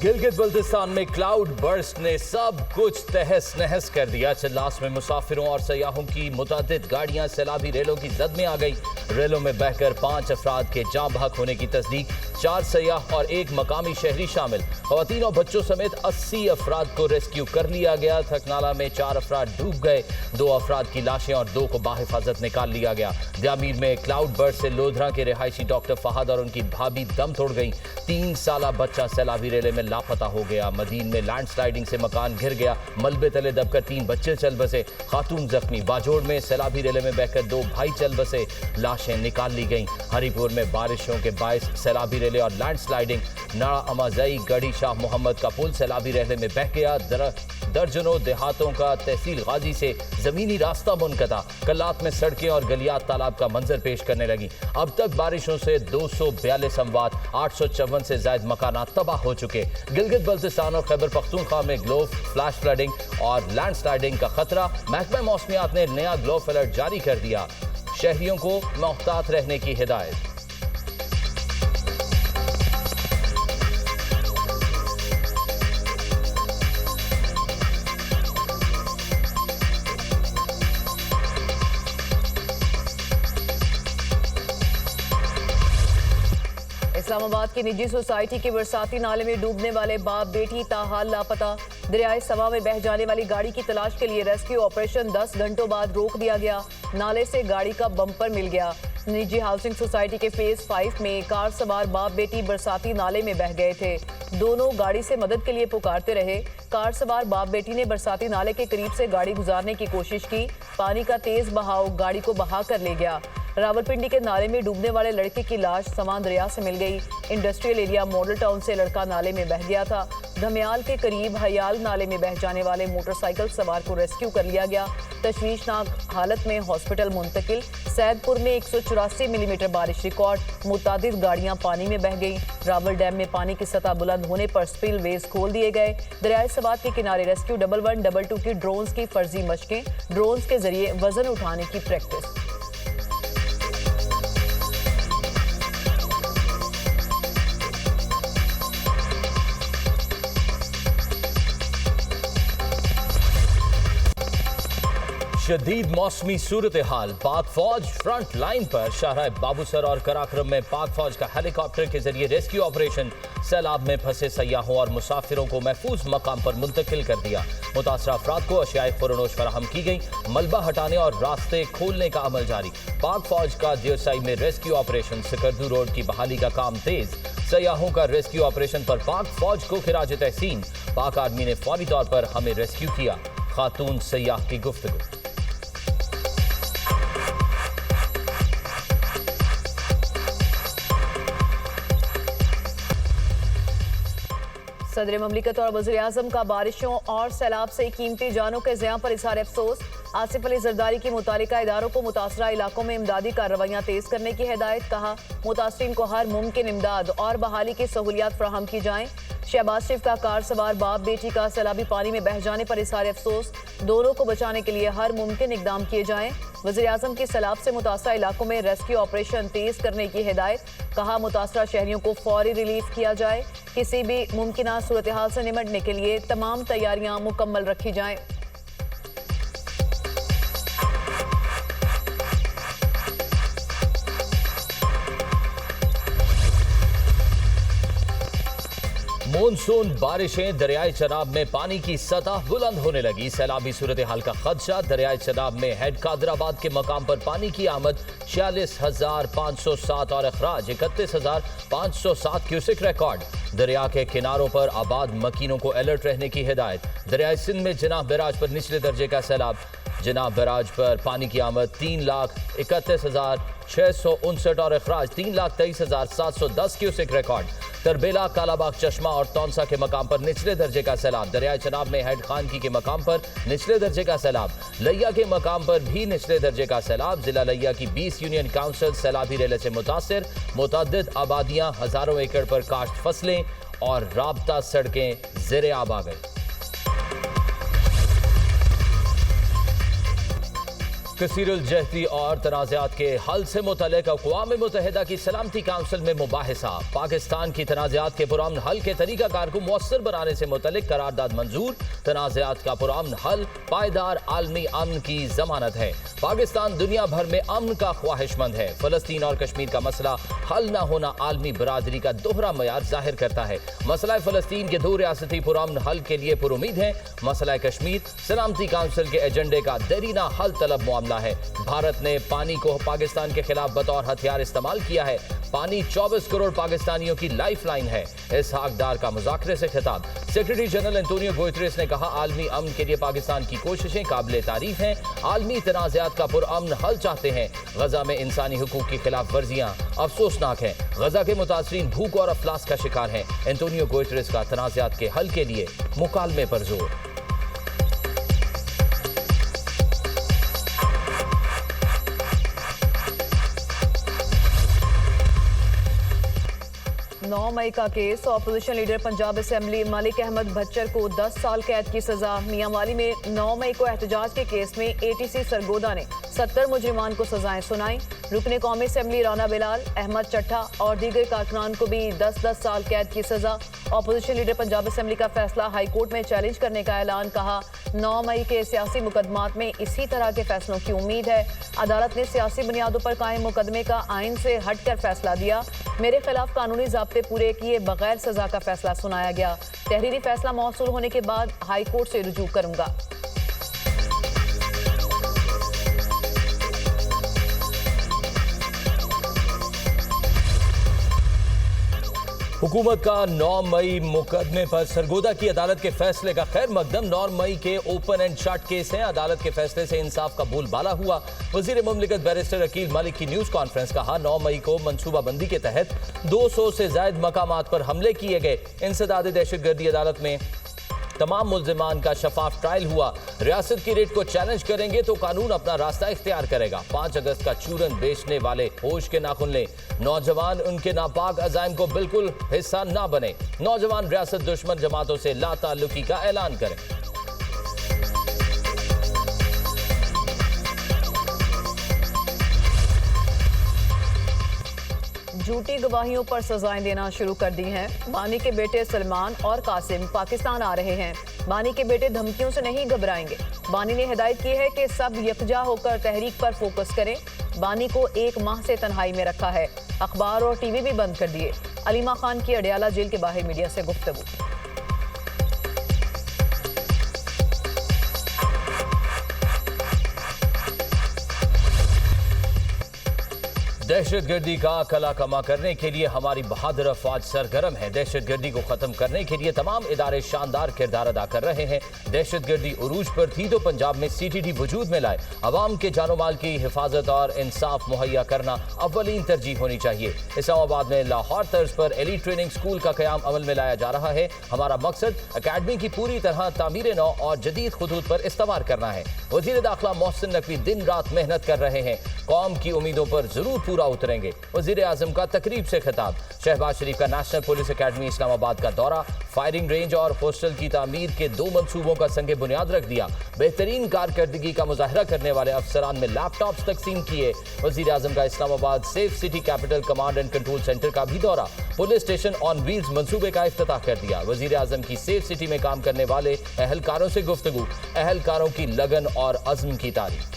गिलगित बल्तिस्तान में cloud burst ने सब कुछ तहस नहस कर दिया। चिल्लास में मुसाफिरों और सयाहों की मुतअद्दिद गाड़ियां सैलाबी रेलों की जद में आ गई। रेलों में बहकर 5 अफराद के जाँ बहक होने की तस्दीक, 4 सयाह और 1 मकामी शहरी शामिल। खवातीन और बच्चों समेत 80 अफराद को रेस्क्यू कर लिया गया। थकनाला में 4 अफराद डूब गए, 2 अफराद की लाशें और 2 को बाहिफाजत निकाल लिया गया। द्यामीर में क्लाउड बर्स्ट से लोधरा के रिहायशी डॉक्टर फहद और उनकी भाभी दम तोड़ गई। 3 साला बच्चा सैलाबी रेले में लापता हो गया। मदीन में लैंडस्लाइडिंग से मकान घिर गया, मलबे तले दबकर 3 बच्चे चल बसे, खातून जख्मी। बाजोड़ में सैलाबी रेले में बहकर 2 भाई चल बसे, लाशें निकाल ली गईं। हरीपुर में बारिशों के बायस सैलाबी रेले और लैंडस्लाइडिंग। नाड़ा अमाजई गढ़ी शाह मोहम्मद का पुल सैलाबी रेले में बह गया। दर्जनों देहातों का तहसील गाजी से जमीनी रास्ता मुनक़ता। कल्लात में सड़कें और गलियात तालाब का मंजर पेश करने लगी। अब तक बारिशों से 242 अमवात, 854 से ज्यादा मकानात तबाह हो चुके। गिलगित बल्तिस्तान और खैबर पख्तूनख्वा में ग्लोव, फ्लैश फ्लडिंग और लैंडस्लाइडिंग का खतरा। महकमा मौसमियात ने नया ग्लोव अलर्ट जारी कर दिया। शहरियों को मोहतात रहने की हिदायत। इस्लामाबाद की निजी सोसाइटी के बरसाती नाले में डूबने वाले बाप बेटी ताहाल लापता। दरियाए सवा में बह जाने वाली गाड़ी की तलाश के लिए रेस्क्यू ऑपरेशन 10 घंटों बाद रोक दिया गया। नाले से गाड़ी का बम्पर मिल गया। निजी हाउसिंग सोसाइटी के फेज 5 में कार सवार बाप बेटी बरसाती नाले में बह गए थे। दोनों गाड़ी से मदद के लिए पुकारते रहे। कार सवार बाप बेटी ने बरसाती नाले के करीब से गाड़ी गुजारने की कोशिश की। पानी का तेज बहाव गाड़ी को बहा कर ले गया। रावलपिंडी के नाले में डूबने वाले लड़के की लाश सवां दरिया से मिल गई। इंडस्ट्रियल एरिया मॉडल टाउन से लड़का नाले में बह गया था। धमियाल के करीब हयाल नाले में बह जाने वाले मोटरसाइकिल सवार को रेस्क्यू कर लिया गया। तशवीशनाक हालत में हॉस्पिटल मुंतकिल। सैदपुर में 184 मिलीमीटर बारिश रिकॉर्ड। मुतादिद गाड़ियां पानी में बह गई। रावल डैम में पानी की सतह बुलंद होने पर स्पिल वेज खोल दिए गए। दरियाए सवात के किनारे रेस्क्यू 1112 की ड्रोन्स की फर्जी मशकें। ड्रोन्स के जरिए वजन उठाने की प्रैक्टिस। शदीद मौसमी सूरत हाल। पाक फौज फ्रंट लाइन पर। शाहराह बाबूसर और कराक्रम में पाक फौज का हेलीकॉप्टर के जरिए रेस्क्यू ऑपरेशन। सैलाब में फंसे सयाहों और मुसाफिरों को महफूज मकाम पर मुंतकिल कर दिया। मुतासरा अफराद को अशियाए खुरनोश फराहम की गई। मलबा हटाने और रास्ते खोलने का अमल जारी। पाक फौज का दियोसाई में रेस्क्यू ऑपरेशन। सिकरदू रोड की बहाली का काम तेज। सयाहों का रेस्क्यू ऑपरेशन पर पाक फौज को खिराज तहसीन। पाक आर्मी ने फौरी तौर पर हमें रेस्क्यू किया। खातून सयाह की गुफ्तगू। सदर ममलिकत और वज़ीर आज़म का बारिशों और सैलाब से कीमती जानों के ज़ियां पर इज़हार अफसोस। आसिफ अली जरदारी की मुतालिका इदारों को मुतासरा इलाकों में इमदादी कार्रवाइयाँ तेज़ करने की हिदायत। कहा, मुतासरीन को हर मुमकिन इमदाद और बहाली की सहूलियात फराहम की जाएँ। शहबाज शरीफ का कार सवार बाप बेटी का सैलाबी पानी में बह जाने पर इज़हार अफसोस। दोनों को बचाने के लिए हर मुमकिन इकदाम किए जाएँ। वज़ीर आज़म की सैलाब से मुतासरा इलाकों में रेस्क्यू ऑपरेशन तेज़ करने की हिदायत। कहा, मुतासरा शहरियों को फौरी रिलीफ किया जाए। किसी भी मुमकिन सूरत हाल से निपटने के लिए तमाम तैयारियां मुकम्मल रखी जाएं। मॉनसून बारिशें। दरियाए चनाब में पानी की सतह बुलंद होने लगी। सैलाबी सूरत हाल का खदशा। दरियाए चनाब में हेड कादराबाद के मकाम पर पानी की आमद 46,507 और अखराज 31,507 क्यूसिक रिकॉर्ड। दरिया के किनारों पर आबाद मकीनों को अलर्ट रहने की हिदायत। दरियाए सिंध में जिनाह बैराज पर निचले दर्जे का सैलाब। जिनाह बैराज पर पानी की आमद 3,31,659 और अखराज 3,23,710 क्यूसिक रिकॉर्ड। तरबेला, कालाबाग, चश्मा और तौनसा के मकाम पर निचले दर्जे का सैलाब। दरियाए चनाब में हेड खानकी के मकाम पर निचले दर्जे का सैलाब। लिया के मकाम पर भी निचले दर्जे का सैलाब। जिला लिया की 20 यूनियन काउंसिल सैलाबी रेले से मुतासिर। मुतअद्दिद आबादियां, हजारों एकड़ पर काश्त फसलें और राबता सड़कें ज़ेरे आब आ गई। कसीरुल जहती और तनाज़ात के हल से मुतल्लिक़ अक़वाम मुत्तहिदा की सलामती काउंसिल में मुबाहिसा। पाकिस्तान की तनाज़ात के पुरअमन हल के तरीक़ाकार को मौसर बनाने से मुतल्लिक़ करारदाद मंजूर। तनाज़ात का पुरअमन हल पायदार आलमी अमन की जमानत है। पाकिस्तान दुनिया भर में अमन का ख्वाहिशमंद है। फ़लस्तीन और कश्मीर का मसला हल न होना आलमी बरादरी का दोहरा मयार जाहिर करता है। मसला फ़लस्तीन के दो रियासती पुरअमन हल के लिए पुरुमीद है। मसला कश्मीर सलामती काउंसिल के एजेंडे का देरीना हल तलब मामला है। भारत ने पानी को पाकिस्तान के खिलाफ बतौर हथियार इस्तेमाल किया है। पानी 24 करोड़ पाकिस्तानियों की लाइफ लाइन है। इसहाक डार का मुज़ाकरे से खिताब। सेक्रेटरी जनरल एंटोनियो गुतेरेस ने कहा, आलमी अमन के लिए पाकिस्तान की कोशिशें काबिले तारीफ हैं। आलमी तनाज़ात का पुरअमन हल चाहते हैं। गजा में इंसानी हुकूक की खिलाफ वर्जियां अफसोसनाक हैं। गजा के मुतासरीन भूख और अफलास का शिकार हैं। एंटोनियो गुतेरेस का तनाज़ात के हल के लिए मुकालमे पर जोर। 9 मई का case. Opposition leader Punjab assembly Malik Ahmad Bhachar को 10 साल कैद की सजा। मियांवाली में 9 मई को एहतजाज के केस में ATC सरगोदा ने 70 मुजरिमान को सजाएं सुनाई। रुकने कौमी असेंबली राना बिलाल, अहमद चट्टा और दीगर कारकुनान को भी 10-10 साल कैद की सजा। ऑपोजिशन लीडर पंजाब असेंबली का फैसला हाई कोर्ट में चैलेंज करने का ऐलान। कहा, 9 मई के सियासी मुकदमात में इसी तरह के फैसलों की उम्मीद है। अदालत ने सियासी बुनियादों पर कायम मुकदमे का आइन से हटकर फैसला दिया। मेरे खिलाफ कानूनी ज़ाब्ते पूरे किए बगैर सजा का फैसला सुनाया गया। तहरीरी फैसला मौसूल होने के बाद हाई कोर्ट से रुजू करूंगा। हुकूमत का 9 मई मुकदमे पर सरगोदा की अदालत के फैसले का खैर मकदम। 9 मई के ओपन एंड शट केस है। अदालत के फैसले से इंसाफ का बोलबाला हुआ। वजीर मुमलिकत बैरिस्टर अकील मलिक की न्यूज कॉन्फ्रेंस। कहा, 9 मई को मनसूबाबंदी के तहत 200 से ज्यादा मकामात पर हमले किए गए। इंसदाद दहशतगर्दी अदालत में तमाम मुल्जिमान का शफाफ ट्रायल हुआ। रियासत की रेट को चैलेंज करेंगे तो कानून अपना रास्ता इख्तियार करेगा। 5 अगस्त का चूरन बेचने वाले होश के नाखुन लें। नौजवान उनके नापाक अजाइम को बिल्कुल हिस्सा ना बने। नौजवान रियासत दुश्मन जमातों से लाताल्लुकी का ऐलान करें। झूठी गवाहियों पर सजाएं देना शुरू कर दी हैं। बानी के बेटे सलमान और कासिम पाकिस्तान आ रहे हैं। बानी के बेटे धमकियों से नहीं घबराएंगे। बानी ने हिदायत की है कि सब यकजा होकर तहरीक पर फोकस करें। बानी को 1 माह से तन्हाई में रखा है। अखबार और TV भी बंद कर दिए। अलीमा खान की अडियाला जेल के बाहर मीडिया से गुफ्तगू। दहशतगर्दी का कला कमा करने के लिए हमारी बहादुर अफवाज सरगर्म है। दहशतगर्दी को खत्म करने के लिए तमाम इदारे शानदार किरदार अदा कर रहे हैं। दहशतगर्दी उरूज पर थी तो पंजाब में CTD वजूद में लाए। अवाम के जानो माल की हिफाजत और इंसाफ मुहैया करना अव्वलीन तरजीह होनी चाहिए। इस्लामाबाद में लाहौर तर्ज पर एलीट ट्रेनिंग स्कूल का क़याम अमल में लाया जा रहा है। हमारा मकसद अकेडमी की पूरी तरह तामीर नौ और जदीद खुदूत पर इस्तवार करना है। वज़ीर दाखिला मोहसिन नकवी दिन रात मेहनत कर रहे हैं। कौम की उम्मीदों पर जरूर पूरा उतरेंगे। वज़ीर आज़म का तकरीब से खिताब। शहबाज शरीफ का नेशनल पुलिस अकेडमी इस्लामाबाद का दौरा। फायरिंग रेंज और हॉस्टल की तामीर के 2 मंसूबों का संगे बुनियाद रख दिया। बेहतरीन कारकर्दगी का मुजाहरा करने वाले अफसरान में लैपटॉप्स तकसीम किए। वज़ीर आज़म का Islamabad safe city capital command and control centre का भी दौरा। पुलिस स्टेशन ऑन व्हील्स मंसूबे का इफ्तिताह कर दिया। वज़ीर आज़म की सेफ सिटी में काम करने वाले अहलकारों से गुफ्तगू। अहलकारों की लगन और अज़्म की तारीफ।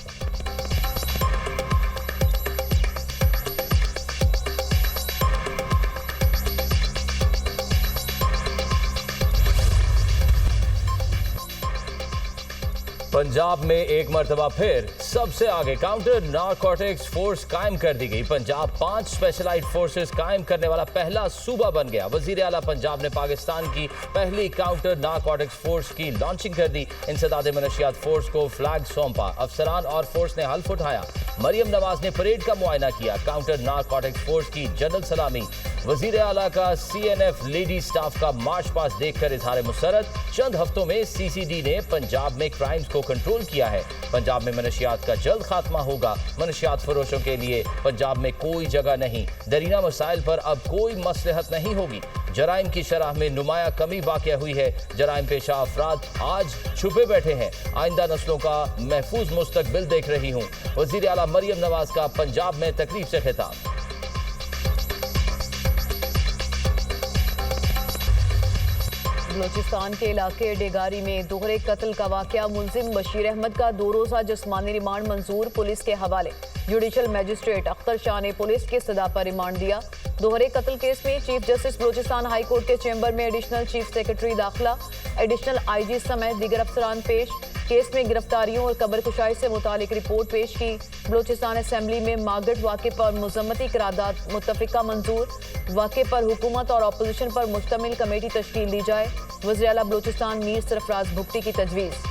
पंजाब में एक मरतबा फिर सबसे आगे काउंटर नारकोटिक्स फोर्स कायम कर दी गई। पंजाब 5 स्पेशलाइज्ड फोर्सेस कायम करने वाला पहला सूबा बन गया। वजीर आला पंजाब ने पाकिस्तान की पहली काउंटर नारकोटिक्स फोर्स की लॉन्चिंग कर दी। इंसदाद मनशियात फोर्स को फ्लैग सौंपा। अफसरान और फोर्स ने हल्फ उठाया। मरियम नवाज ने परेड का मुआयना किया। काउंटर नारकोटिक्स फोर्स की जनरल सलामी। वजीर आला का CNF लेडी स्टाफ का मार्च पास देखकर इजहार मुसरत। चंद हफ्तों में CCD ने पंजाब में क्राइम्स को कंट्रोल किया है। पंजाब में मनशियात का जल्द खात्मा होगा। मनशियात फरोशों के लिए पंजाब में कोई जगह नहीं। दरीना मसाइल पर अब कोई मसलहत नहीं होगी। जराइम की शरह में नुमाया कमी वाक़या हुई है। जराइम पेशा अफराद आज छुपे बैठे हैं। आइंदा नस्लों का महफूज मुस्तकबिल देख रही हूँ। वज़ीर आला मरियम नवाज का पंजाब में तकरीब से खिताब। बलूचिस्तान के इलाके डेगारी में दोहरे कत्ल का वाकया। मुलजिम बशीर अहमद का 2 रोज़ा जिस्मानी रिमांड मंजूर, पुलिस के हवाले। जुडिशल मजिस्ट्रेट अख्तर शाह ने पुलिस की सदा पर रिमांड दिया। दोहरे कत्ल केस में chief justice Balochistan high court के चैम्बर में एडिशनल चीफ सेक्रेटरी दाखिला, एडिशनल आईजी समेत दीगर अफसरान पेश। केस में गिरफ्तारियों और कब्र कुशाई से मुतालिक रिपोर्ट पेश की। बलूचिस्तान असेंबली में मागट वाक़े पर मुज़म्मती करारदाद मुत्तफ़िका मंजूर। वाक़े पर हुकूमत और अपोजिशन पर मुश्तमिल कमेटी तश्कील दी जाए। वज़ीर आला बलूचिस्तान मीर सरफराज भुट्टी की तजवीज़।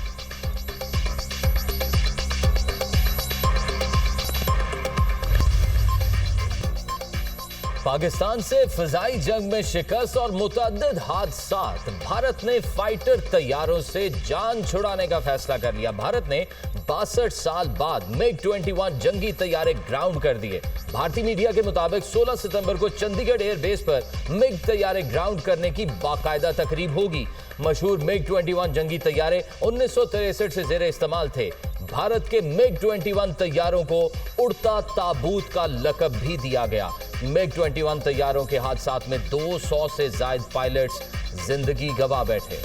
पाकिस्तान से फिजाई जंग में शिकस्त और मुतअद्दिद हादसात। भारत ने फाइटर तैयारों से जान छुड़ाने का फैसला कर लिया। भारत ने 62 साल बाद MiG-21 जंगी तैयारे ग्राउंड कर दिए। भारतीय मीडिया के मुताबिक 16 सितंबर को चंडीगढ़ एयरबेस पर MiG तैयारे ग्राउंड करने की बाकायदा तकरीब होगी। मशहूर MiG-21 जंगी तैयारे 1963 से जेर इस्तेमाल थे। भारत के MiG-21 तैयारों को उड़ता ताबूत का लकब भी दिया गया। MiG-21 तैयारों के हादसात में 200 से ज्यादा पायलट्स जिंदगी गंवा बैठे।